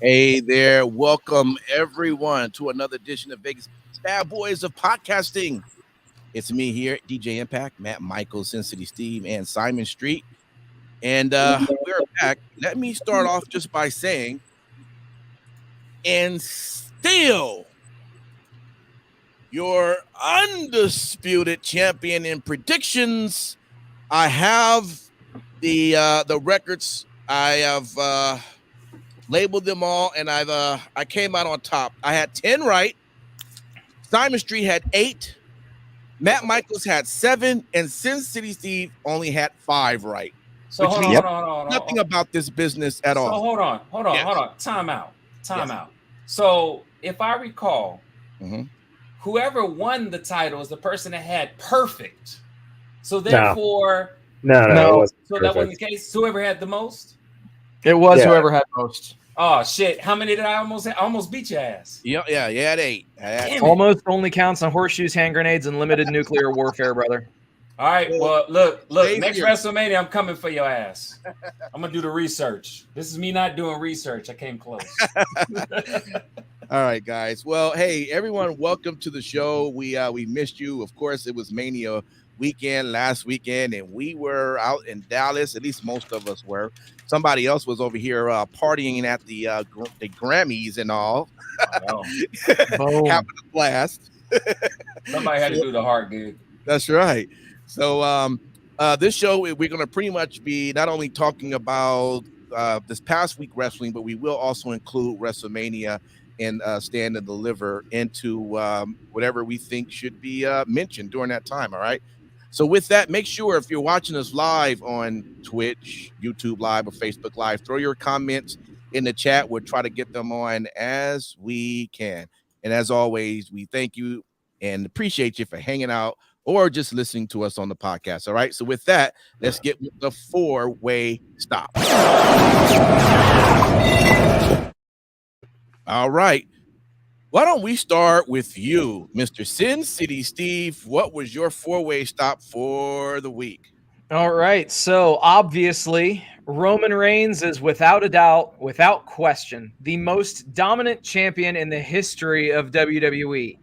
Hey there, welcome everyone to another edition of Vegas Bad Boys of Podcasting. It's me here, DJ Impact, Matt Michaels, Sin City Steve, and Simon Street. And we're back. Let me start off just by saying, and still your undisputed champion in predictions. I have the records. I have labeled them all, and I came out on top. I had 10 right. Simon Street had 8. Matt Michaels had 7, and Sin City Steve only had 5 right. So hold on. Nothing about this business at all. So hold on. Time out. So if I recall, whoever won the title is the person that had perfect. So therefore, no. So that wasn't the case. Whoever had the most. It was whoever had most. Oh shit! How many did I almost beat your ass? Yeah, you had 8. Almost only counts on horseshoes, hand grenades, and limited nuclear warfare, brother. All right. Well, look. Next WrestleMania, I'm coming for your ass. I'm gonna do the research. This is me not doing research. I came close. All right, guys. Well, hey, everyone, welcome to the show. We missed you. Of course, it was Mania weekend last weekend, and we were out in Dallas. At least most of us were. Somebody else was over here partying at the Grammys and all. Having a blast. Somebody had to do the hard gig. That's right. So this show, we're going to pretty much be not only talking about this past week wrestling, but we will also include WrestleMania and Stand and Deliver into whatever we think should be mentioned during that time. All right. So with that, make sure if you're watching us live on Twitch, YouTube Live, or Facebook Live, throw your comments in the chat. We'll try to get them on as we can. And as always, we thank you and appreciate you for hanging out or just listening to us on the podcast. All right. So with that, let's get with the 4-way stop. All right. Why don't we start with you, Mr. Sin City Steve? What was your 4-way stop for the week? All right. So obviously, Roman Reigns is without a doubt, without question, the most dominant champion in the history of WWE.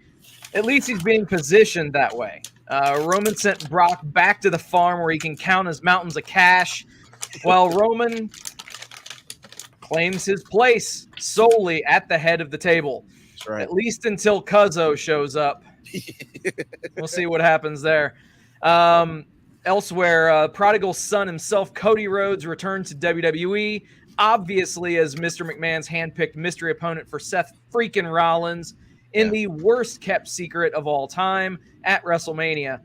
At least he's being positioned that way. Roman sent Brock back to the farm where he can count his mountains of cash, while Roman claims his place solely at the head of the table. Right. At least until Cuzzo shows up. We'll see what happens there. Elsewhere, prodigal son himself, Cody Rhodes, returned to WWE, obviously as Mr. McMahon's handpicked mystery opponent for Seth freaking Rollins in the worst kept secret of all time at WrestleMania.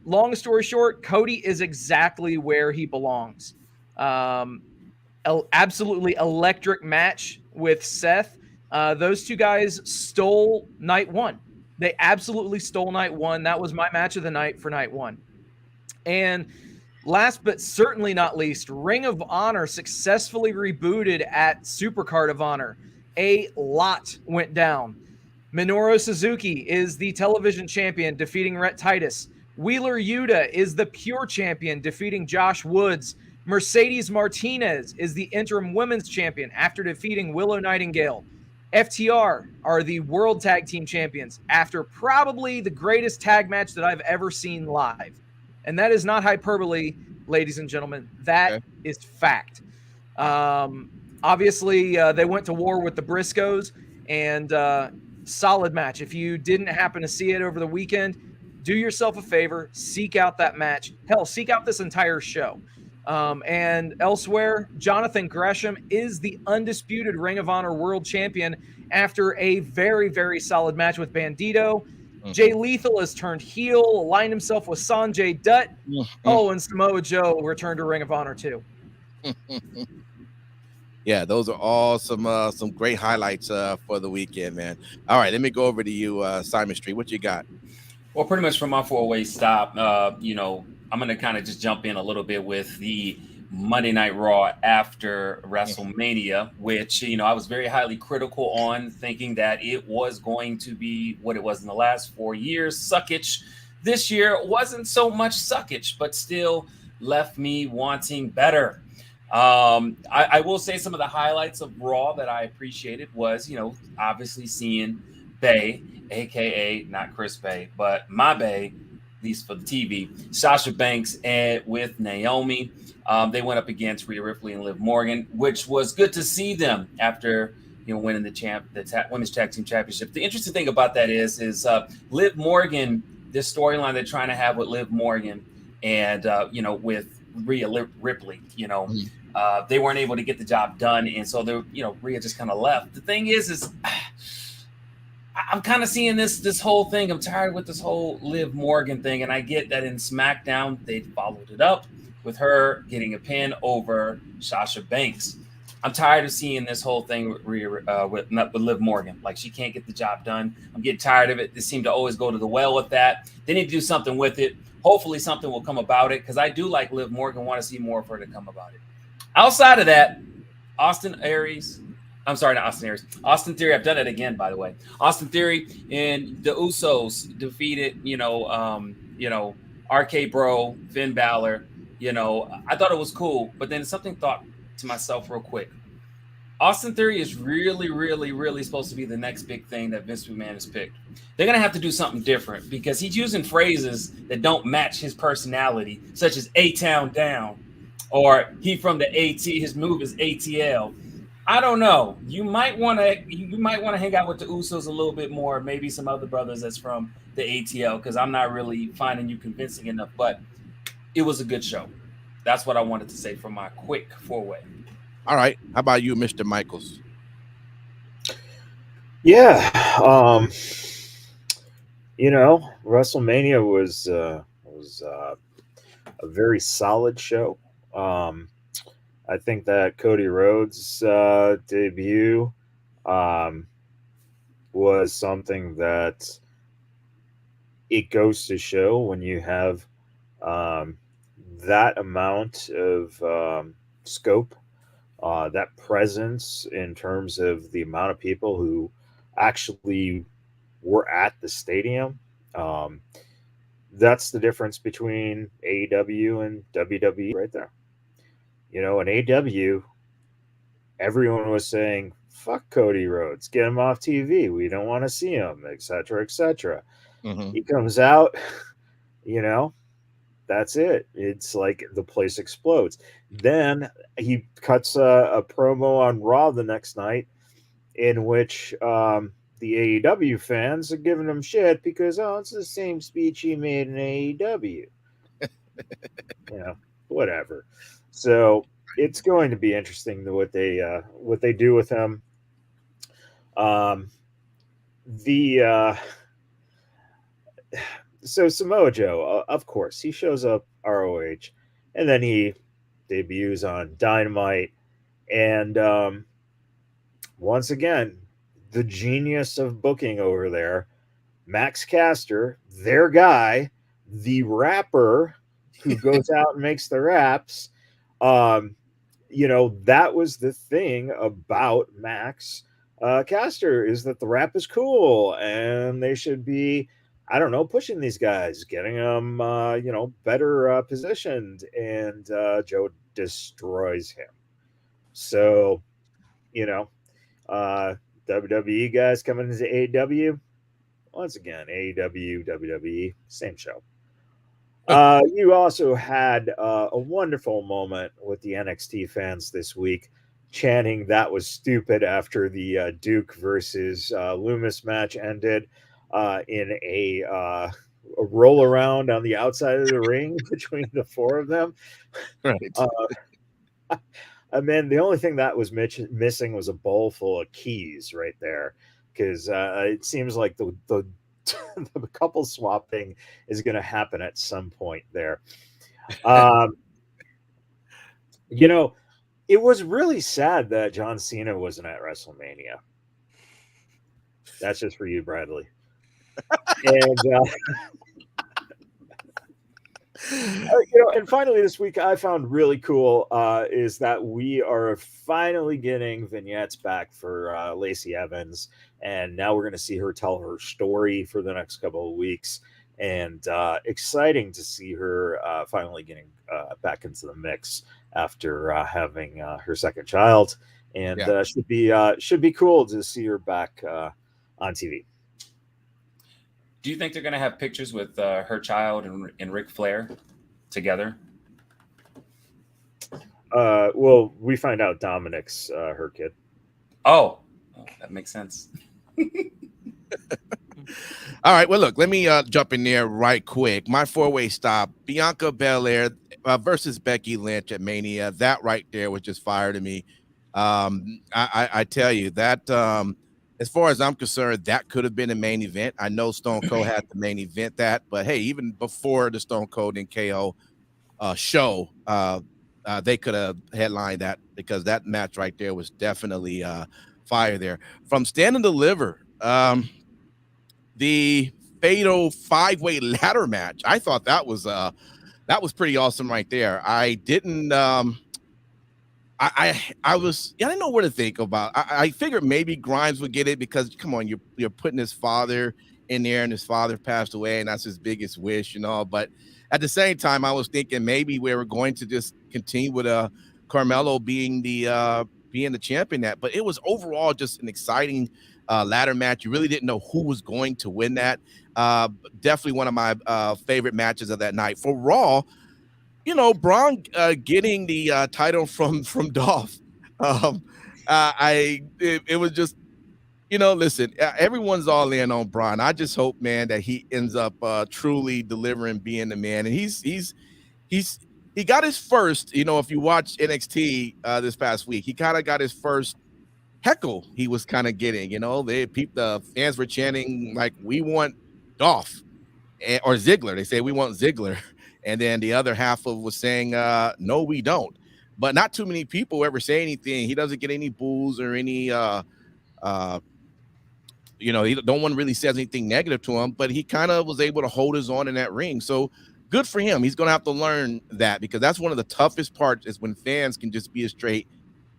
Long story short, Cody is exactly where he belongs. Absolutely electric match with Seth. Those two guys stole night one. They absolutely stole night one. That was my match of the night for night one. And last but certainly not least, Ring of Honor successfully rebooted at Supercard of Honor. A lot went down. Minoru Suzuki is the television champion, defeating Rhett Titus. Wheeler Yuta is the pure champion, defeating Josh Woods. Mercedes Martinez is the interim women's champion after defeating Willow Nightingale. FTR are the World Tag Team Champions after probably the greatest tag match that I've ever seen live. And that is not hyperbole, ladies and gentlemen. That is fact. Obviously, they went to war with the Briscoes, and solid match. If you didn't happen to see it over the weekend, do yourself a favor, seek out that match. Hell, seek out this entire show. And elsewhere, Jonathan Gresham is the undisputed Ring of Honor World Champion after a very, very solid match with Bandito. Jay Lethal has turned heel, aligned himself with Sanjay Dutt. Oh, and Samoa Joe returned to Ring of Honor too. Yeah, those are all some great highlights for the weekend, man. All right, let me go over to you, Simon Street. What you got? Well, pretty much from my 4-way stop, I'm going to kind of just jump in a little bit with the Monday Night Raw after WrestleMania, which, I was very highly critical on, thinking that it was going to be what it was in the last 4 years, suckage. This year wasn't so much suckage, but still left me wanting better. I will say some of the highlights of Raw that I appreciated was, obviously seeing Bay, aka not Chris Bay, but my Bay, at least for the TV, Sasha Banks and with Naomi. They went up against Rhea Ripley and Liv Morgan, which was good to see them after winning the women's tag team championship. The interesting thing about that is Liv Morgan, this storyline they're trying to have with Liv Morgan and with Rhea Ripley, they weren't able to get the job done, and so Rhea just kind of left. The thing is I'm kind of seeing this whole thing. I'm tired with this whole Liv Morgan thing, and I get that in SmackDown they followed it up with her getting a pin over Sasha Banks. I'm tired of seeing this whole thing with Liv Morgan. Like, she can't get the job done. I'm getting tired of it. They seem to always go to the well with that. They need to do something with it. Hopefully something will come about it, because I do like Liv Morgan, want to see more of her to come about it. Outside of that, Austin Theory. I've done it again, by the way. Austin Theory and the Usos defeated, RK Bro, Finn Balor. I thought it was cool, but then something thought to myself real quick. Austin Theory is really, really, really supposed to be the next big thing that Vince McMahon has picked. They're going to have to do something different, because he's using phrases that don't match his personality, such as A-Town Down, or he from the AT, his move is ATL. I don't know. You might want to hang out with the Usos a little bit more, maybe some other brothers that's from the ATL, because I'm not really finding you convincing enough, but it was a good show. That's what I wanted to say from my quick four-way. All right. How about you, Mr. Michaels? Yeah. WrestleMania was a very solid show. I think that Cody Rhodes' debut was something that it goes to show when you have that amount of scope, that presence in terms of the amount of people who actually were at the stadium. That's the difference between AEW and WWE right there. In AEW, everyone was saying, fuck Cody Rhodes, get him off TV. We don't want to see him, etc., etc. Mm-hmm. He comes out, that's it. It's like the place explodes. Then he cuts a promo on Raw the next night in which the AEW fans are giving him shit because, it's the same speech he made in AEW. Whatever. So it's going to be interesting what they do with him. So Samoa Joe, of course, he shows up ROH, and then he debuts on Dynamite, and once again, the genius of booking over there, Max Caster, their guy, the rapper who goes out and makes the raps. That was the thing about Max Caster, is that the rap is cool, and they should be, pushing these guys, getting them, better positioned, and Joe destroys him. So, WWE guys coming into AEW, once again, AEW, WWE, same show. You also had a wonderful moment with the NXT fans this week, chanting that was stupid after the Duke versus Loomis match ended in a roll around on the outside of the ring between the four of them. Right. The only thing that was missing was a bowl full of keys right there, because it seems like the the couple swapping is going to happen at some point there. It was really sad that John Cena wasn't at WrestleMania. That's just for you, Bradley. And and finally this week I found really cool is that we are finally getting vignettes back for Lacey Evans, and now we're going to see her tell her story for the next couple of weeks, and exciting to see her finally getting back into the mix after having her second child, and Yeah. should be cool to see her back on TV. Do you think they're going to have pictures with her child and Ric Flair together? Well, we find out Dominic's her kid. Oh, that makes sense. All right. Well, look, let me jump in there right quick. My four-way stop: Bianca Belair versus Becky Lynch at Mania. That right there was just fire to me. I tell you that as far as I'm concerned, that could have been a main event. I know Stone Cold had the main event that, but hey, even before the Stone Cold and KO show, they could have headlined that, because that match right there was definitely fire there. From Stand and Deliver, the fatal 5-way ladder match, I thought that was pretty awesome right there. I didn't I didn't know what to think about. I figured maybe Grimes would get it, because come on, you're putting his father in there, and his father passed away, and that's his biggest wish and all. But at the same time, I was thinking maybe we were going to just continue with Carmelo being the champion. But it was overall just an exciting ladder match. You really didn't know who was going to win that. Definitely one of my favorite matches of that night. For Raw, Braun getting the title from Dolph. It was just, listen, everyone's all in on Braun. I just hope, man, that he ends up truly delivering, being the man. And he got his first, if you watch NXT this past week, he kind of got his first heckle he was kind of getting. The fans were chanting like, "We want Dolph," or Ziggler. They say, "We want Ziggler." And then the other half of was saying, "No, we don't." But not too many people ever say anything. He doesn't get any boos or any, no one really says anything negative to him. But he kind of was able to hold his own in that ring. So good for him. He's going to have to learn that, because that's one of the toughest parts, is when fans can just be a straight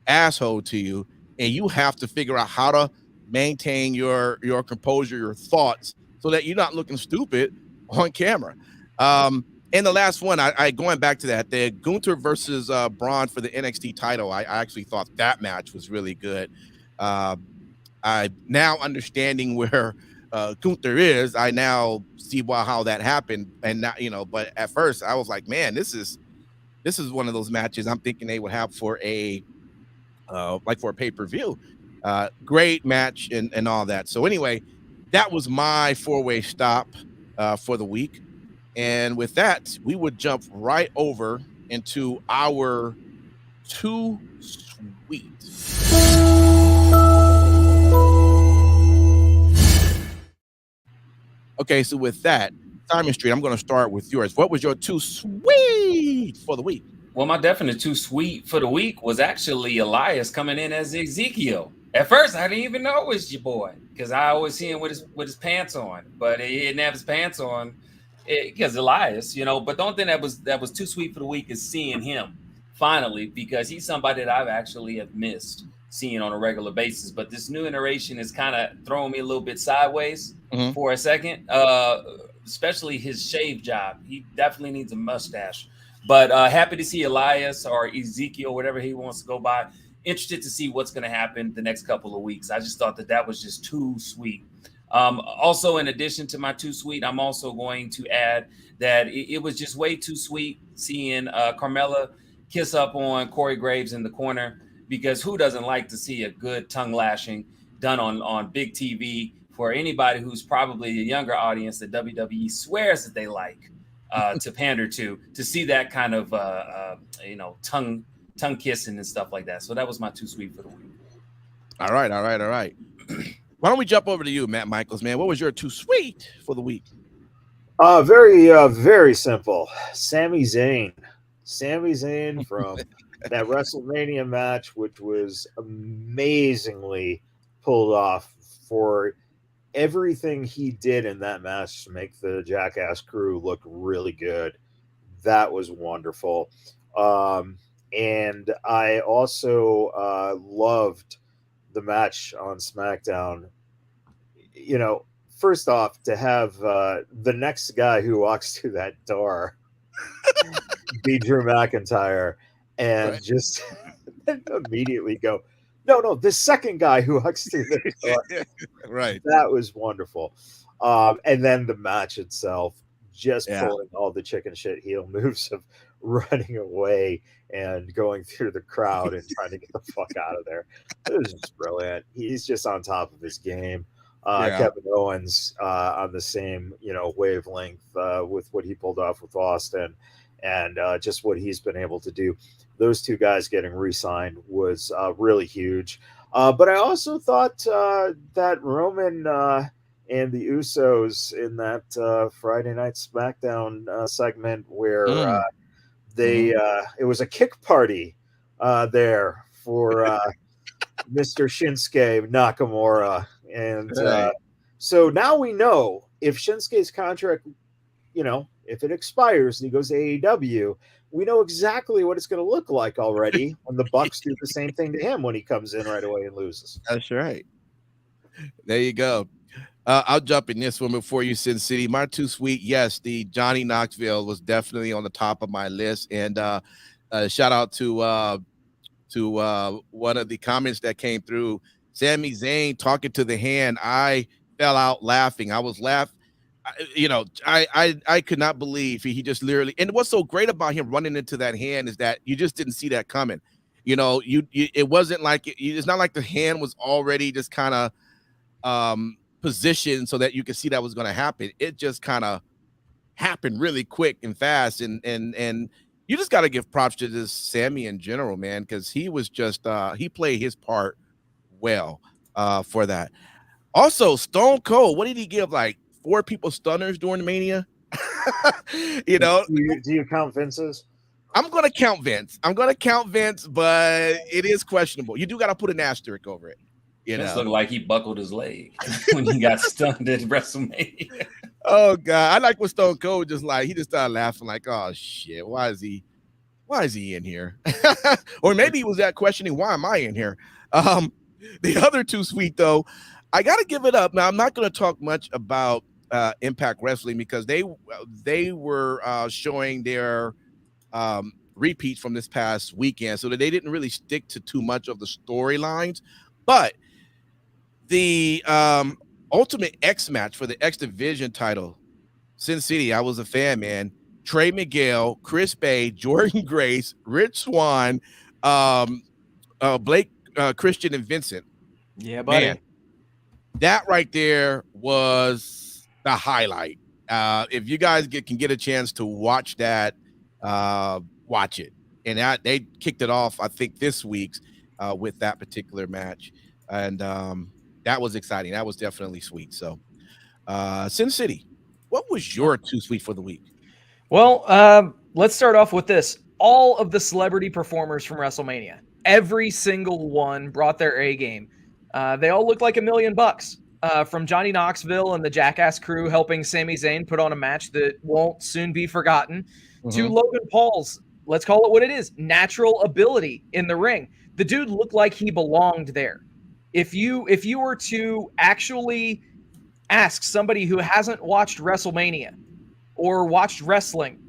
asshole to you, and you have to figure out how to maintain your composure, your thoughts, so that you're not looking stupid on camera. And the last one, I going back to that, the Gunther versus Braun for the NXT title, I actually thought that match was really good. I now understanding where Gunther is, I now see how that happened. And now, but at first I was like, man, this is one of those matches I'm thinking they would have for a pay-per-view. Great match and all that. So anyway, that was my four-way stop for the week. And with that, we would jump right over into our Too Sweet. Okay, so with that, Simon Street, I'm going to start with yours. What was your Too Sweet for the week? Well, my definite Too Sweet for the week was actually Elias coming in as Ezekiel. At first, I didn't even know it was your boy, because I always see him with his pants on, but he didn't have his pants on because Elias, But the only thing that was Too Sweet for the week is seeing him finally, because he's somebody that I've actually have missed seeing on a regular basis. But this new iteration is kind of throwing me a little bit sideways for a second, especially his shave job. He definitely needs a mustache. But happy to see Elias or Ezekiel, whatever he wants to go by. Interested to see what's going to happen the next couple of weeks. I just thought that was just too sweet. Also, in addition to my Too Sweet, I'm also going to add that it was just way too sweet seeing Carmella kiss up on Corey Graves in the corner, because who doesn't like to see a good tongue lashing done on big TV for anybody who's probably a younger audience that WWE swears that they like to pander to see that kind of tongue kissing and stuff like that. So that was my Too Sweet for the week. All right. Why don't we jump over to you, Matt Michaels, man? What was your Too Sweet for the week? Very simple. Sami Zayn from that WrestleMania match, which was amazingly pulled off, for everything he did in that match to make the Jackass crew look really good. That was wonderful. And I also loved the match on SmackDown. First off, to have the next guy who walks through that door be Drew McIntyre, and just immediately go, no, this second guy who hucks through the door. Right. That was wonderful. And then the match itself, just Yeah. pulling all the chicken shit heel moves of running away and going through the crowd and trying to get the fuck out of there. It was just brilliant. He's just on top of his game. Yeah. Kevin Owens on the same wavelength with what he pulled off with Austin and just what he's been able to do. Those two guys getting re-signed was really huge. But I also thought that Roman and the Usos in that Friday Night SmackDown segment where it was a kick party there for Mr. Shinsuke Nakamura. And so now we know if Shinsuke's contract, if it expires and he goes to AEW, we know exactly what it's going to look like already when the Bucks do the same thing to him when he comes in right away and loses. That's right. There you go. I'll jump in this one before you, Sin City. My too sweet. Yes, the Johnny Knoxville was definitely on the top of my list. And shout out to one of the comments that came through. Sami Zayn talking to the hand. I fell out laughing. I was laughing. I could not believe he just literally. And what's so great about him running into that hand is that you just didn't see that coming. It wasn't like it's not like the hand was already just kind of positioned so that you could see that was going to happen. It just kind of happened really quick and fast. And you just got to give props to this Sammy in general, man, because he was just he played his part well for that. Also, Stone Cold, what did he give? Like 4 people stunners during the Mania? Do you count Vince's? I'm gonna count Vince, but it is questionable. You do got to put an asterisk over it. It looked like he buckled his leg when he got stunned at WrestleMania. Oh God, I like what Stone Cold just started laughing like, oh shit, why is he in here? Or maybe he was questioning, why am I in here? The other two sweet though, I gotta give it up. Now I'm not gonna talk much about Impact Wrestling because they were showing their repeats from this past weekend, so that they didn't really stick to too much of the storylines. But the Ultimate X match for the X Division title, Sin City, I was a fan, man. Trey Miguel, Chris Bay, Jordan Grace, Rich Swann, Blake, Christian, and Vincent. Yeah, buddy. Man, that right there was the highlight. If you guys can get a chance to watch that, watch it. And they kicked it off, I think, this week's with that particular match. And that was exciting. That was definitely sweet. So, Sin City, what was your too sweet for the week? Well, let's start off with this. All of the celebrity performers from WrestleMania, every single one brought their A game. They all looked like $1 million. From Johnny Knoxville and the Jackass crew helping Sami Zayn put on a match that won't soon be forgotten, to Logan Paul's, let's call it what it is, natural ability in the ring. The dude looked like he belonged there. If you were to actually ask somebody who hasn't watched WrestleMania or watched wrestling,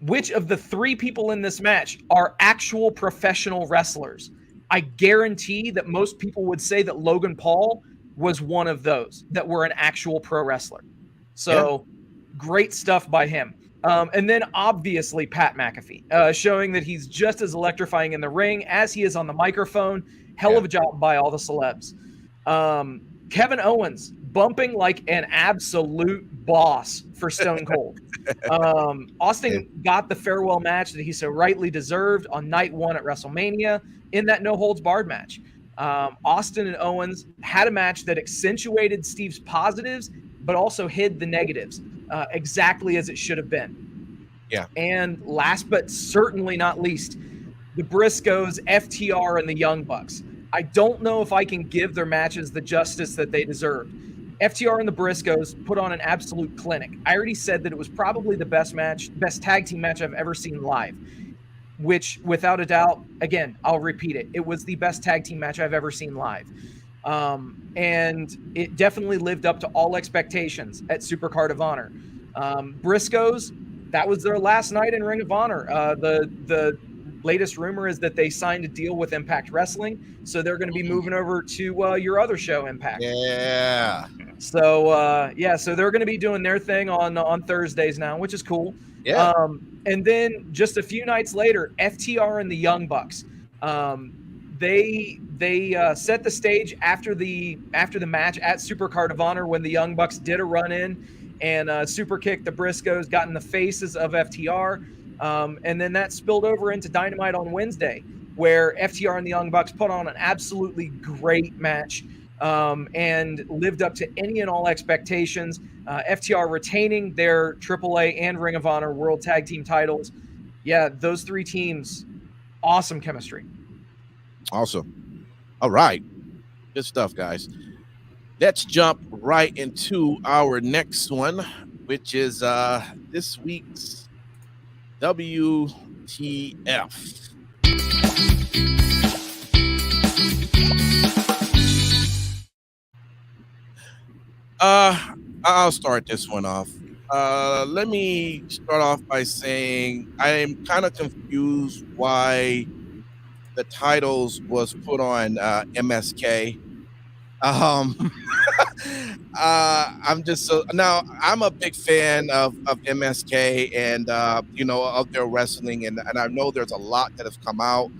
which of the 3 people in this match are actual professional wrestlers, I guarantee that most people would say that Logan Paul was one of those that were an actual pro wrestler. So great stuff by him. And then obviously Pat McAfee, showing that he's just as electrifying in the ring as he is on the microphone. Hell of a job by all the celebs. Kevin Owens bumping like an absolute boss for Stone Cold. Austin got the farewell match that he so rightly deserved on night 1 at WrestleMania in that no holds barred match. Austin and Owens had a match that accentuated Steve's positives, but also hid the negatives, exactly as it should have been. Yeah. And last but certainly not least, the Briscoes, FTR, and the Young Bucks. I don't know if I can give their matches the justice that they deserved. FTR and the Briscoes put on an absolute clinic. I already said that it was probably the best tag team match I've ever seen live, which without a doubt, again, I'll repeat it. It was the best tag team match I've ever seen live. And it definitely lived up to all expectations at Supercard of Honor. Briscoes, that was their last night in Ring of Honor. The latest rumor is that they signed a deal with Impact Wrestling, so they're going to be moving over to your other show, Impact. Yeah. So so they're going to be doing their thing on Thursdays now, which is cool. Yeah. And then just a few nights later, FTR and the Young Bucks, they set the stage after the match at Supercard of Honor when the Young Bucks did a run in and super kicked the Briscoes, got in the faces of FTR, and then that spilled over into Dynamite on Wednesday, where FTR and the Young Bucks put on an absolutely great match. And lived up to any and all expectations. FTR retaining their AAA and Ring of Honor World Tag Team titles. Yeah, those three teams, awesome chemistry. Awesome. All right. Good stuff, guys. Let's jump right into our next one, which is this week's WTF. I'll start this one off. Let me start off by saying I am kind of confused why the titles was put on MSK. I'm just I'm a big fan of MSK and of their wrestling, and I know there's a lot that has come out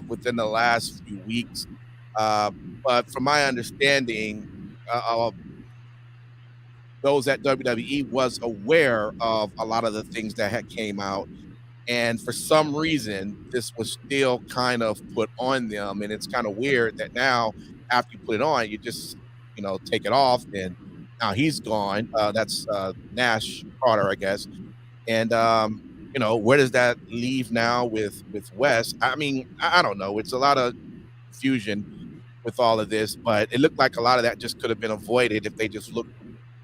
within the last few weeks. But from my understanding, those at WWE was aware of a lot of the things that had came out, and for some reason this was still kind of put on them, and it's kind of weird that now after you put it on you just take it off, and now he's gone. That's Nash Carter, I guess. And where does that leave now with West? I mean, I don't know, it's a lot of confusion with all of this, but it looked like a lot of that just could have been avoided if they just looked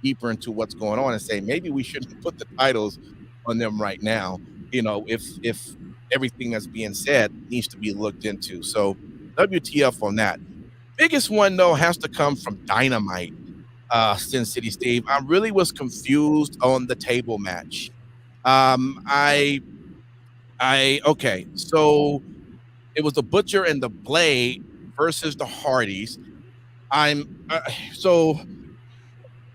deeper into what's going on and say maybe we shouldn't put the titles on them right now, if everything that's being said needs to be looked into. So WTF on that. Biggest one though has to come from Dynamite. Sin City Steve, I really was confused on the table match. Okay, so it was the Butcher and the Blade versus the Hardys.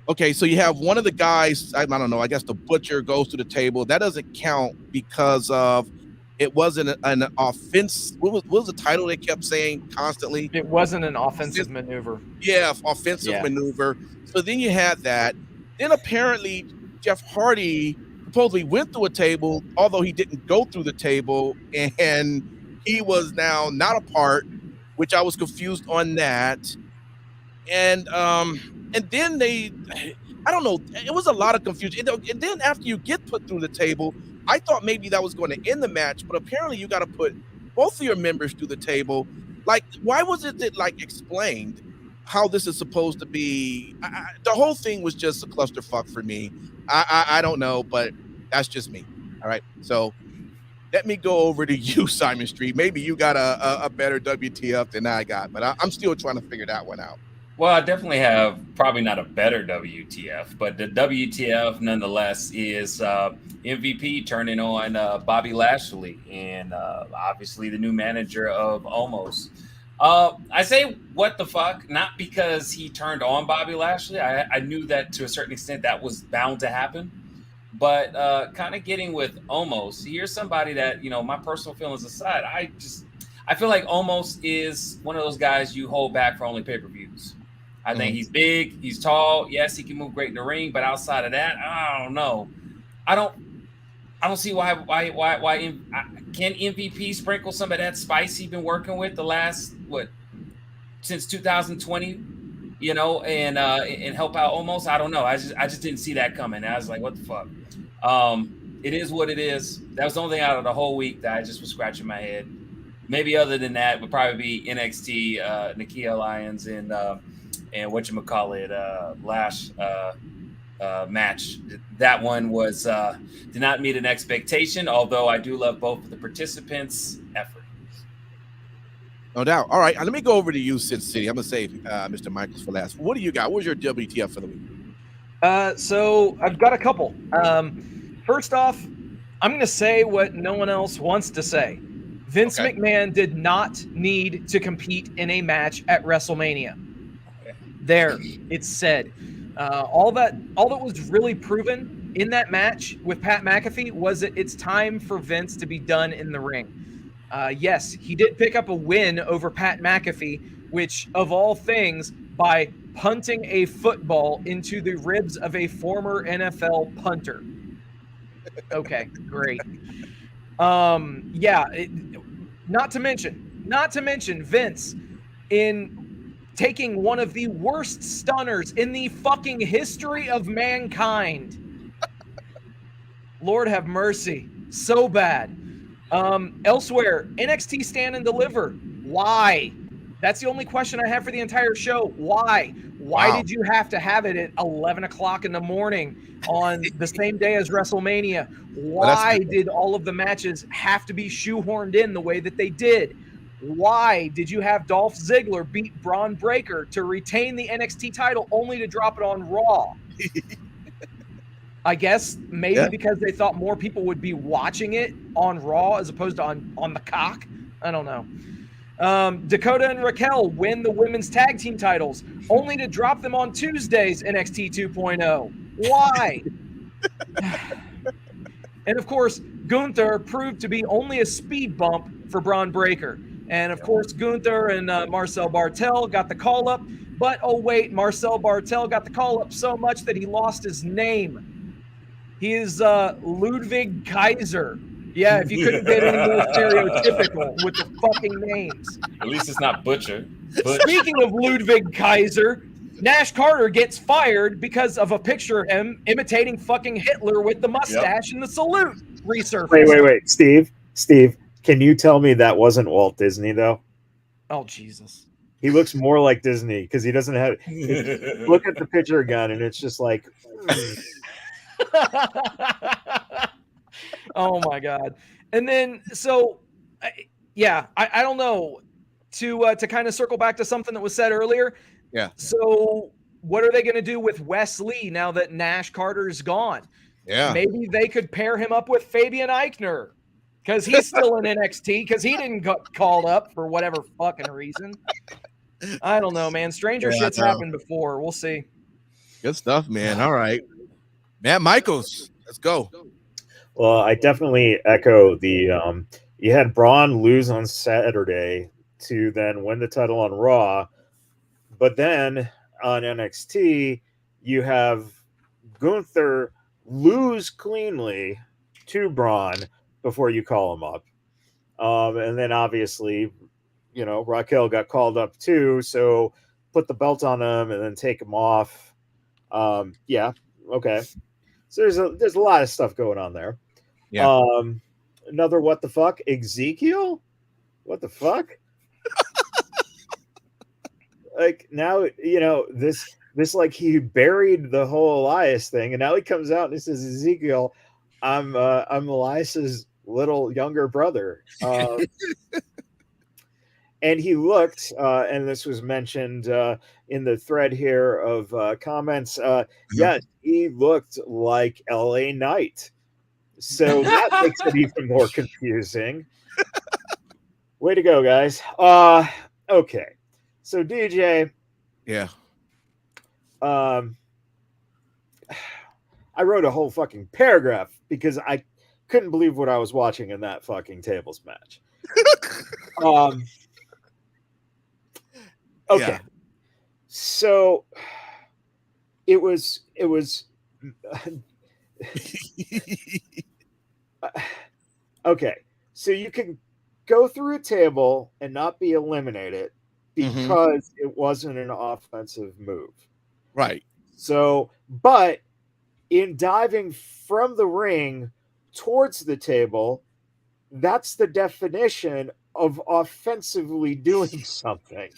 Okay, so you have one of the guys, I don't know, I guess the Butcher goes to the table. That doesn't count because of it wasn't an offense. What was the title they kept saying constantly? It wasn't an offensive maneuver. Yeah, offensive maneuver. So then you had that. Then apparently Jeff Hardy supposedly went through a table, although he didn't go through the table, and he was now not a part, which I was confused on that. And then I don't know, it was a lot of confusion. And then after you get put through the table, I thought maybe that was going to end the match, but apparently you got to put both of your members through the table. Like, why wasn't it explained how this is supposed to be? The whole thing was just a clusterfuck for me. I don't know, but that's just me. All right, so let me go over to you, Simon Street. Maybe you got a better WTF than I got, but I'm still trying to figure that one out. Well, I definitely have probably not a better WTF, but the WTF nonetheless is MVP turning on Bobby Lashley and obviously the new manager of Omos. I say what the fuck, not because he turned on Bobby Lashley. I knew that to a certain extent that was bound to happen, but kind of getting with Omos. Here's somebody that, my personal feelings aside, I feel like Omos is one of those guys you hold back for only pay-per-views. I think he's big, he's tall. Yes, he can move great in the ring, but outside of that, I don't know. I don't see why can MVP sprinkle some of that spice he's been working with the last since 2020, and help out Omos. I don't know. I just didn't see that coming. I was like, what the fuck? It is what it is. That was the only thing out of the whole week that I just was scratching my head. Maybe other than that would probably be NXT, Nakia Lyons and whatchamacallit, Lash match. That one was did not meet an expectation, although I do love both of the participants' effort. No doubt. All right, let me go over to you, Sin City. I'm going to save Mr. Michaels for last. What do you got? What was your WTF for the week? So I've got a couple. First off, I'm going to say what no one else wants to say. Vince McMahon did not need to compete in a match at WrestleMania. There, it's said. All that was really proven in that match with Pat McAfee was that it's time for Vince to be done in the ring. Yes, he did pick up a win over Pat McAfee, which, of all things, by punting a football into the ribs of a former NFL punter. Okay, great. Yeah, not to mention Vince in taking one of the worst stunners in the fucking history of mankind. Lord have mercy. So bad. Elsewhere, NXT Stand and Deliver. Why? That's the only question I have for the entire show. Why? Why did you have to have it at 11 o'clock in the morning on the same day as WrestleMania? Why did all of the matches have to be shoehorned in the way that they did? Why did you have Dolph Ziggler beat Braun Breaker to retain the NXT title only to drop it on Raw? I guess maybe because they thought more people would be watching it on Raw as opposed to on the cock. I don't know. Dakota and Raquel win the women's tag team titles only to drop them on Tuesday's NXT 2.0. Why? And of course, Gunther proved to be only a speed bump for Braun Breaker. And of course, Gunther and Marcel Bartel got the call up. But oh wait, Marcel Bartel got the call up so much that he lost his name. He is Ludwig Kaiser. Yeah, if you couldn't get any more stereotypical with the fucking names. At least it's not Butcher. Speaking of Ludwig Kaiser, Nash Carter gets fired because of a picture of him imitating fucking Hitler with the mustache and the salute resurfaced. Wait. Steve, can you tell me that wasn't Walt Disney, though? Oh, Jesus. He looks more like Disney because he doesn't have... Look at the picture again, and it's just like... Oh my God. And then so I don't know, to kind of circle back to something that was said earlier. Yeah. So what are they going to do with Wes Lee now that Nash Carter's gone? Yeah. Maybe they could pair him up with Fabian Eichner because he's still in NXT because he didn't get called up for whatever fucking reason. I don't know, man. Stranger shit's happened before. We'll see. Good stuff, man. All right. Matt Michaels, let's go. Well, I definitely echo the you had Braun lose on Saturday to then win the title on Raw, but then on NXT you have Gunther lose cleanly to Braun before you call him up, and then obviously Raquel got called up too, so put the belt on him and then take him off. Yeah, okay. So there's a lot of stuff going on there. Yeah. Another what the fuck? Ezekiel? What the fuck? Like now, this like he buried the whole Elias thing, and now he comes out and he says, Ezekiel, I'm Elias's little younger brother. And he looked, and this was mentioned in the thread here of comments. Yeah, he looked like LA Knight. So that makes it even more confusing. Way to go, guys. Okay. So DJ. Yeah. I wrote a whole fucking paragraph because I couldn't believe what I was watching in that fucking tables match. Okay. Yeah. So it was okay. So you can go through a table and not be eliminated because it wasn't an offensive move. Right. So, but in diving from the ring towards the table, that's the definition of offensively doing something.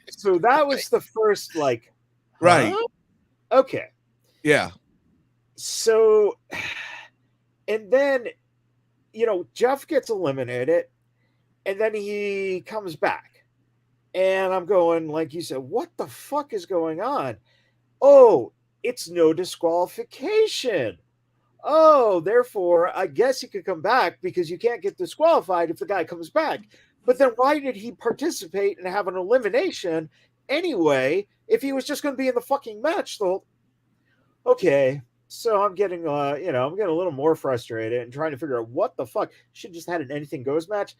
So that was the first, like, right. Okay. Yeah. So, and then, Jeff gets eliminated and then he comes back. And I'm going, like you said, what the fuck is going on? Oh, it's no disqualification. oh, therefore, I guess he could come back because you can't get disqualified if the guy comes back. But then why did he participate and have an elimination anyway if he was just going to be in the fucking match? Okay, so I'm getting, I'm getting a little more frustrated and trying to figure out what the fuck. Should just had an anything goes match.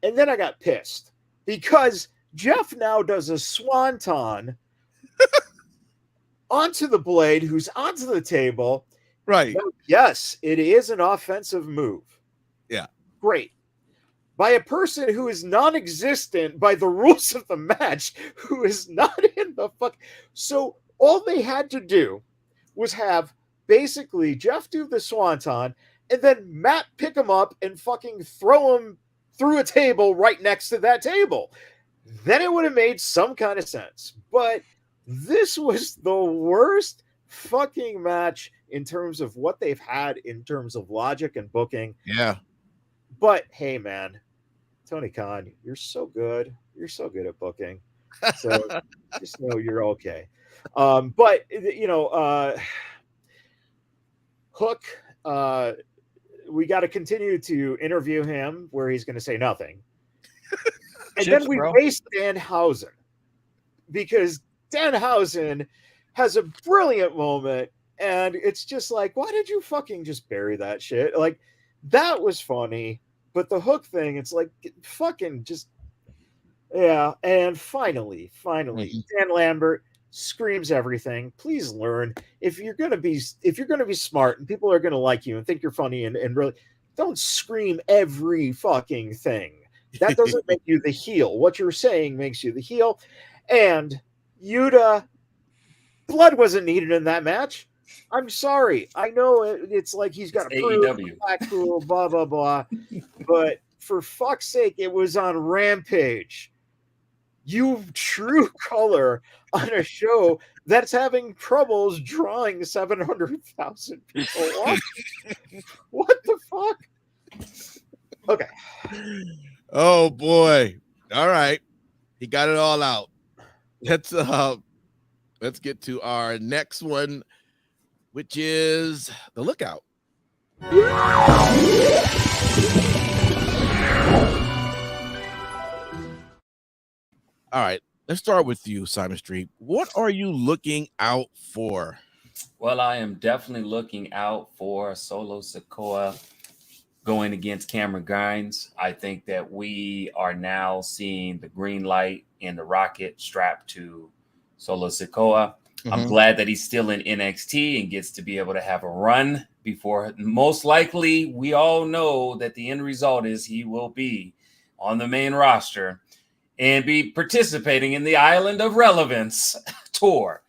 And then I got pissed because Jeff now does a swanton onto the Blade, who's onto the table. Right. Now, yes, it is an offensive move. Yeah. Great. By a person who is non-existent by the rules of the match, who is not in the fuck. So all they had to do was have basically Jeff do the swanton and then Matt pick him up and fucking throw him through a table right next to that table. Then it would have made some kind of sense. But this was the worst fucking match in terms of what they've had in terms of logic and booking. Yeah. But hey, man, Tony Khan, you're so good. You're so good at booking. So just know you're okay. But Hook, we got to continue to interview him where he's going to say nothing. And then we face Danhausen because Danhausen has a brilliant moment. And it's just like, why did you fucking just bury that shit? Like, that was funny. But the Hook thing, it's like, fucking just, yeah. And finally, Dan Lambert screams everything. Please learn. If you're gonna be smart and people are gonna like you and think you're funny and really, don't scream every fucking thing. That doesn't make you the heel. What you're saying makes you the heel. And Yuta, blood wasn't needed in that match. I'm sorry. I know it's like he's got a AEW. Blackpool, blah, blah, blah. But for fuck's sake, it was on Rampage. You true color on a show that's having troubles drawing 700,000 people. What the fuck? Okay. Oh boy. All right. He got it all out. Let's get to our next one, which is the Lookout. All right, let's start with you, Simon Street. What are you looking out for? Well, I am definitely looking out for Solo Sikoa going against Cameron Grimes. I think that we are now seeing the green light and the rocket strapped to Solo Sikoa. Mm-hmm. I'm glad that he's still in NXT and gets to be able to have a run before. Most likely, we all know that the end result is he will be on the main roster and be participating in the Island of Relevance tour.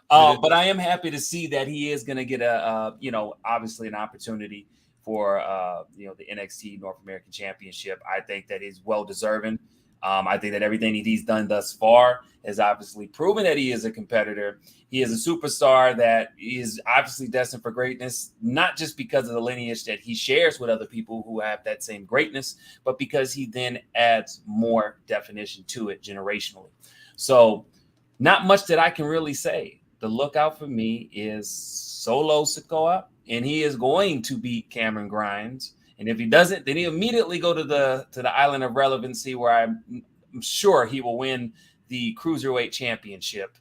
But I am happy to see that he is going to get obviously an opportunity for, the NXT North American Championship. I think that is well deserving. I think that everything he's done thus far has obviously proven that he is a competitor. He is a superstar that is obviously destined for greatness, not just because of the lineage that he shares with other people who have that same greatness, but because he then adds more definition to it generationally. So not much that I can really say. The lookout for me is Solo Sikoa, and he is going to beat Cameron Grimes. And if he doesn't, then he immediately go to the Island of Relevancy, where I'm sure he will win the Cruiserweight Championship.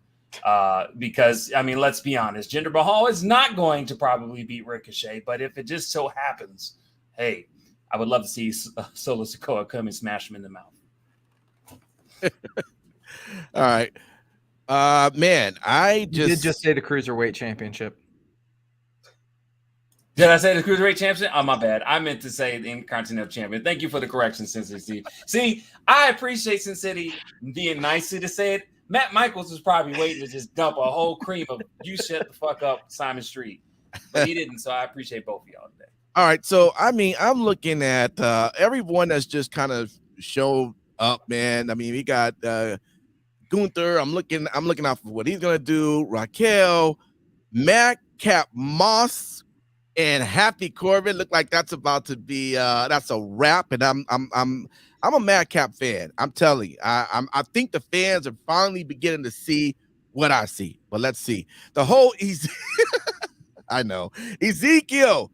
Because, I mean, let's be honest, Jinder Mahal is not going to probably beat Ricochet. But if it just so happens, hey, I would love to see Solo Sikoa come and smash him in the mouth. All right. Man, I You did just say the Cruiserweight Championship. Did I say the Cruiserweight Championship? Oh, my bad. I meant to say the Intercontinental Champion. Thank you for the correction, Sin City. See, I appreciate Sin City being nice to say it. Matt Michaels was probably waiting to just dump a whole cream of "you shut the fuck up, Simon Street," but he didn't. So I appreciate both of y'all today. All right, so I mean, I'm looking at everyone that's just kind of showed up, man. I mean, we got Gunther. I'm looking out for what he's gonna do. Raquel, Madcap Moss, and Happy Corbin. Look like that's about to be that's a wrap. And I'm a Madcap fan. I'm telling you, I think the fans are finally beginning to see what I see. But let's see. The whole I know Ezekiel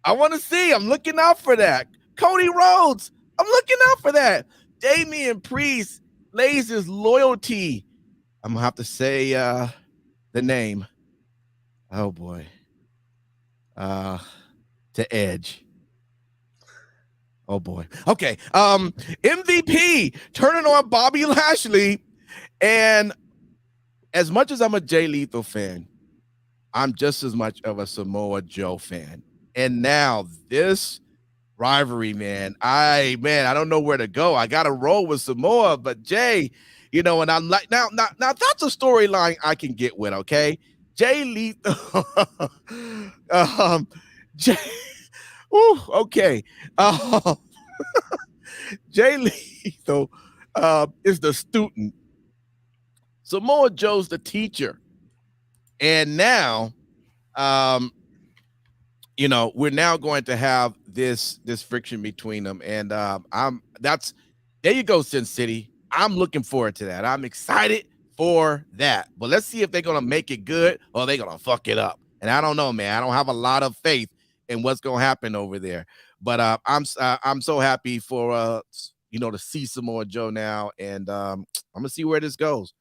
I want to see. I'm looking out for that. Cody Rhodes. I'm looking out for that. Damian Priest lays his loyalty. I'm gonna have to say the name. Oh boy. To Edge. Oh boy. Okay. MVP turning on Bobby Lashley. And as much as I'm a Jay Lethal fan, I'm just as much of a Samoa Joe fan. And now this rivalry, man, I don't know where to go. I got to roll with Samoa, but Jay, and I'm like, now that's a storyline I can get with. Okay, Jay Lethal, Jay, ooh, okay, Jay Lethal is the student. Samoa Joe's the teacher, and now, we're now going to have this friction between them, and there you go, Sin City. I'm looking forward to that. I'm excited for that. But let's see if they're gonna make it good or they're gonna fuck it up. And I don't know, man. I don't have a lot of faith in what's gonna happen over there. But I'm so happy for to see Samoa Joe now, and I'm gonna see where this goes.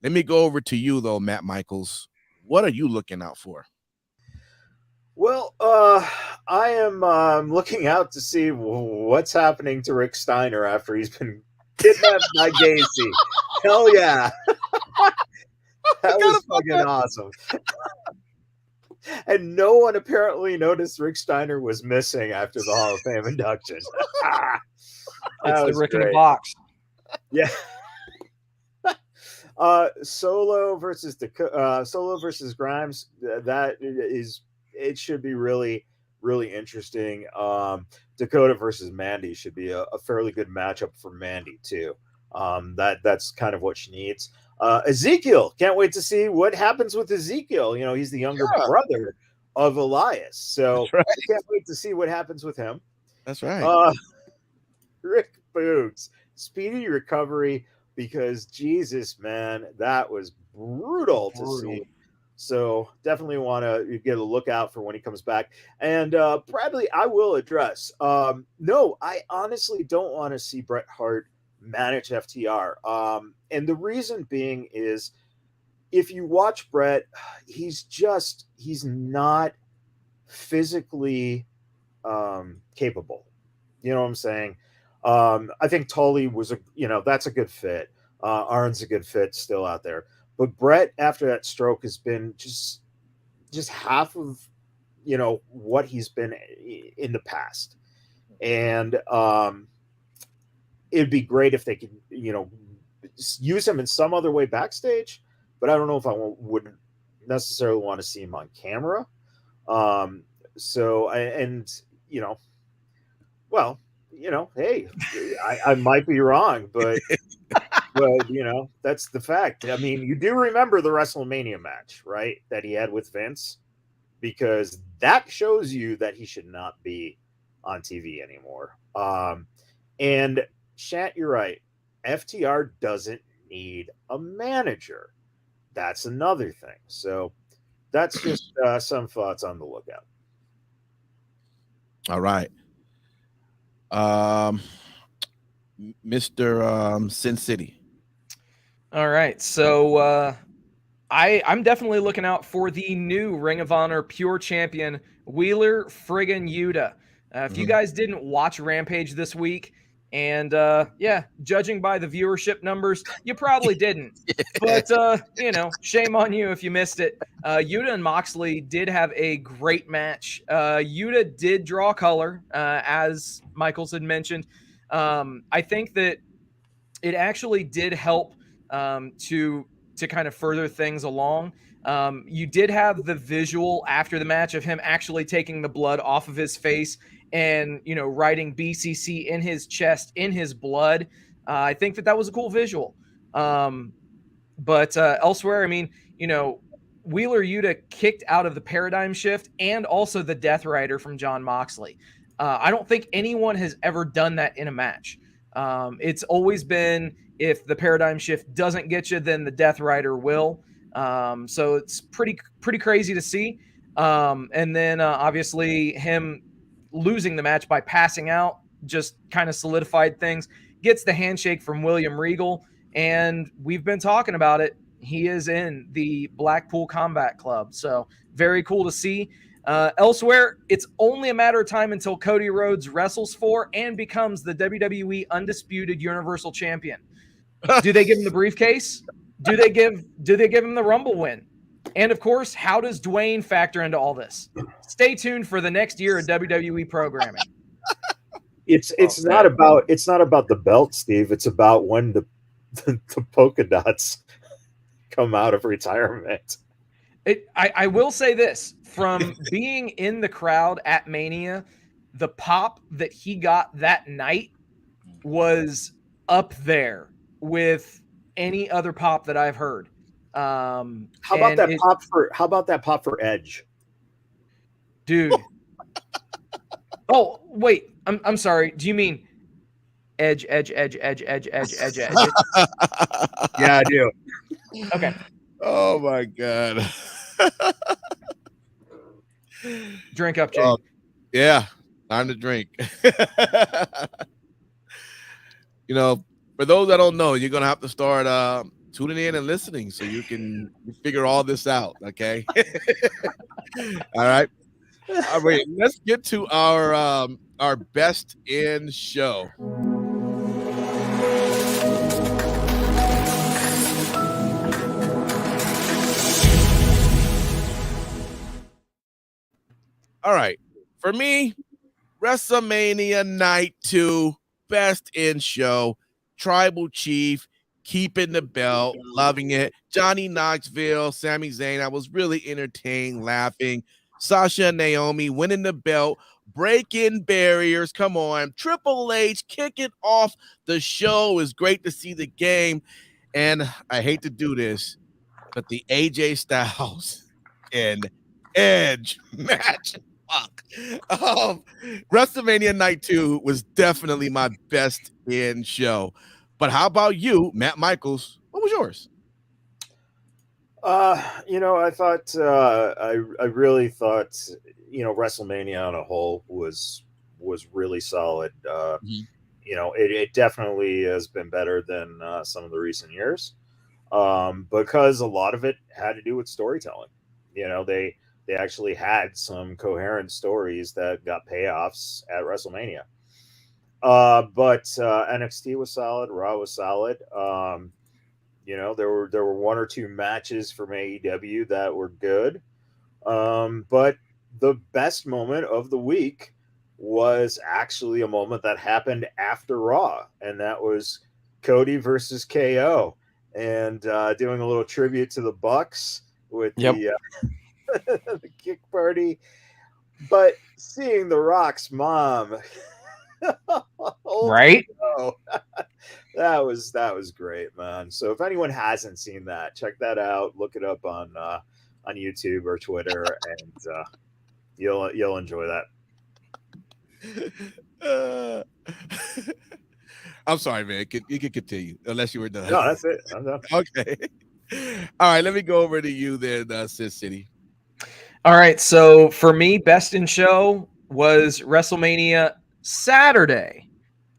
Let me go over to you though, Matt Michaels. What are you looking out for? Well, I am looking out to see what's happening to Rick Steiner after he's been kidnapped by Gacy. Hell yeah. That was fucking awesome. And no one apparently noticed Rick Steiner was missing after the Hall of Fame induction. It's the Rick in the box. Yeah. Solo versus Grimes. It should be really, really interesting. Dakota versus Mandy should be a fairly good matchup for Mandy too. That's kind of what she needs. Ezekiel, can't wait to see what happens with Ezekiel. He's the younger brother of Elias, so right. Can't wait to see what happens with him. That's right. Rick Boogs, speedy recovery, because Jesus, man, that was brutal to see. So definitely want to get a look out for when he comes back. And Bradley, I will address. No, I honestly don't want to see Bret Hart manage FTR. And the reason being is, if you watch Bret, he's not physically capable. You know what I'm saying? I think Tully was that's a good fit. Arn's a good fit still out there. But Bret, after that stroke, has been just half of, what he's been in the past. And it'd be great if they could, use him in some other way backstage. But I don't know if I wouldn't necessarily want to see him on camera. Hey, I might be wrong, but that's the fact. I mean, you do remember the WrestleMania match, right? That he had with Vince, because that shows you that he should not be on TV anymore. And Shat, you're right. FTR doesn't need a manager. That's another thing. So that's just some thoughts on the lookout. All right. Mr. Sin City. All right. So I'm definitely looking out for the new Ring of Honor Pure Champion, Wheeler friggin' Yuta. If you guys didn't watch Rampage this week, and judging by the viewership numbers, you probably didn't. But shame on you if you missed it. Yuta and Moxley did have a great match. Yuta did draw color, as Michaels had mentioned. I think that it actually did help to kind of further things along. You did have the visual after the match of him actually taking the blood off of his face and, writing BCC in his chest, in his blood. I think that was a cool visual. But elsewhere, I mean, Wheeler Yuta kicked out of the Paradigm Shift and also the Death Rider from Jon Moxley. I don't think anyone has ever done that in a match. It's always been, if the Paradigm Shift doesn't get you, then the Death Rider will. So it's pretty crazy to see. And then obviously him losing the match by passing out just kind of solidified things. Gets the handshake from William Regal, and we've been talking about it. He is in the Blackpool Combat Club, so very cool to see. Elsewhere, it's only a matter of time until Cody Rhodes wrestles for and becomes the WWE Undisputed Universal Champion. Do they give him the briefcase? Do they give him the Rumble win? And of course, how does Dwayne factor into all this? Stay tuned for the next year of WWE programming. It's not about the belt, Steve. It's about when the polka dots come out of retirement. I will say this, from being in the crowd at Mania, the pop that he got that night was up there with any other pop that I've heard. How about that pop for Edge? Dude. Oh, wait. I'm sorry. Do you mean Edge? Yeah, I do. Okay. Oh my God. Drink up, Jake. Yeah, time to drink. You know, for those that don't know, you're gonna have to start tuning in and listening so you can figure all this out. Okay. All right. All right. Let's get to our best in show. All right. For me, WrestleMania Night 2, best in show, Tribal Chief, keeping the belt, loving it. Johnny Knoxville, Sami Zayn, I was really entertained, laughing. Sasha and Naomi winning the belt, breaking barriers. Come on. Triple H kicking off the show. It was great to see the game. And I hate to do this, but the AJ Styles and Edge match. Fuck. WrestleMania Night 2 was definitely my best in show. But how about you, Matt Michaels? What was yours? I thought I really thought WrestleMania on a whole was really solid. It definitely has been better than some of the recent years, because a lot of it had to do with storytelling. They actually had some coherent stories that got payoffs at WrestleMania. But NXT was solid, Raw was solid. There were one or two matches from AEW that were good. But the best moment of the week was actually a moment that happened after Raw, and that was Cody versus KO, and doing a little tribute to the Bucks with the kick party. But seeing The Rock's mom, right? That was great, man. So if anyone hasn't seen that, check that out. Look it up on YouTube or Twitter, and you'll enjoy that. I'm sorry, man. You can continue unless you were done. No, that's it. I'm done. Okay. All right, let me go over to you then, Sis City. All right, so for me, best in show was WrestleMania Saturday.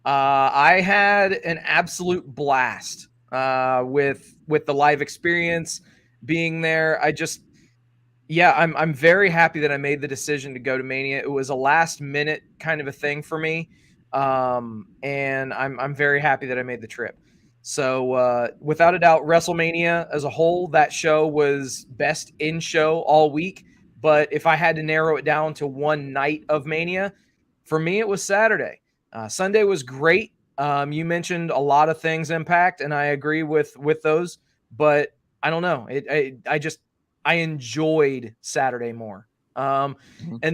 I had an absolute blast with the live experience, being there. I'm very happy that I made the decision to go to Mania. It was a last minute kind of a thing for me, and I'm very happy that I made the trip. So without a doubt, WrestleMania as a whole, that show was best in show all week. But if I had to narrow it down to one night of Mania, for me, it was Saturday. Sunday was great. You mentioned a lot of things, Impact, and I agree with those. But I don't know. I enjoyed Saturday more. And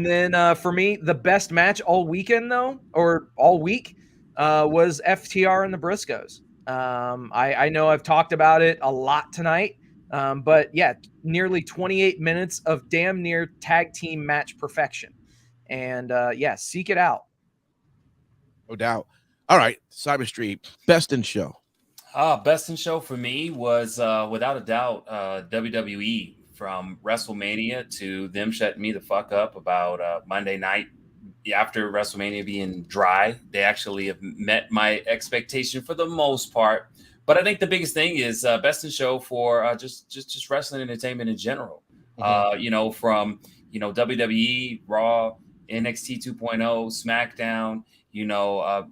then for me, the best match all weekend, though, or all week, was FTR and the Briscoes. I know I've talked about it a lot tonight. But yeah, nearly 28 minutes of damn near tag team match perfection. And seek it out. No doubt. All right, Cyber Street, best in show. Best in show for me was without a doubt WWE, from WrestleMania to them shutting me the fuck up about Monday night after WrestleMania being dry, they actually have met my expectation for the most part. But I think the biggest thing is best in show for just wrestling entertainment in general. From WWE, Raw, NXT 2.0, SmackDown,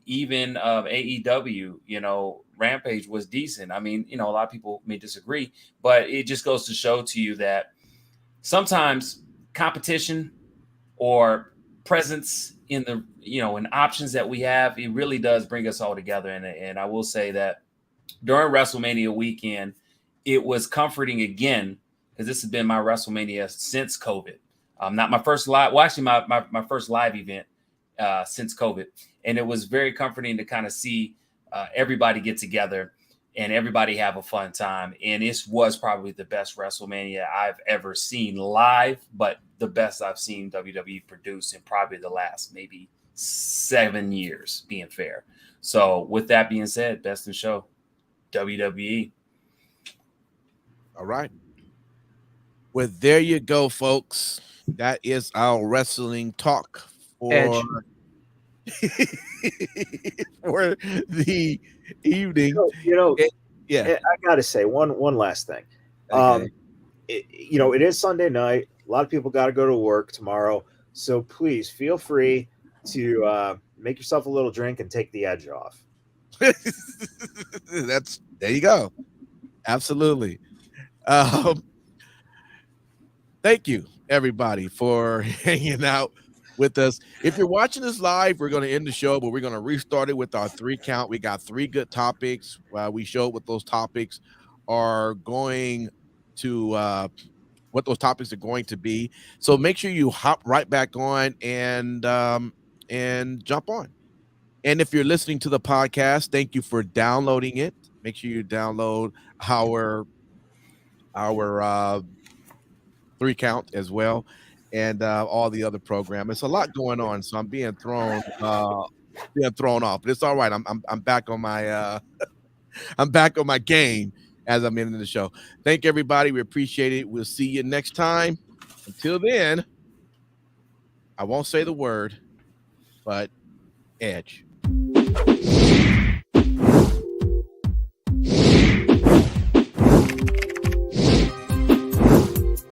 even AEW, Rampage was decent. I mean, a lot of people may disagree, but it just goes to show to you that sometimes competition or presence in the, in options that we have, it really does bring us all together. And I will say that during WrestleMania weekend, it was comforting again, because this has been my WrestleMania since COVID. Not my first live, well, actually my first live event since COVID. And it was very comforting to kind of see everybody get together and everybody have a fun time. And this was probably the best WrestleMania I've ever seen live, but the best I've seen WWE produce in probably the last maybe 7 years, being fair. So with that being said, best in show, WWE. All right. Well, there you go, folks. That is our wrestling talk for for the evening. I got to say one last thing. Okay. It is Sunday night. A lot of people got to go to work tomorrow. So please feel free to make yourself a little drink and take the edge off. There you go. Absolutely. Thank you, everybody, for hanging out with us. If you're watching this live, we're going to end the show, but we're going to restart it with our 3 count. We got 3 good topics. We showed what those topics are going to be. So make sure you hop right back on and jump on. And if you're listening to the podcast, thank you for downloading it. Make sure you download our 3 count as well, and all the other program. It's a lot going on, so I'm being thrown off. But it's all right. I'm back on my I'm back on my game as I'm ending the show. Thank everybody. We appreciate it. We'll see you next time. Until then, I won't say the word, but edge.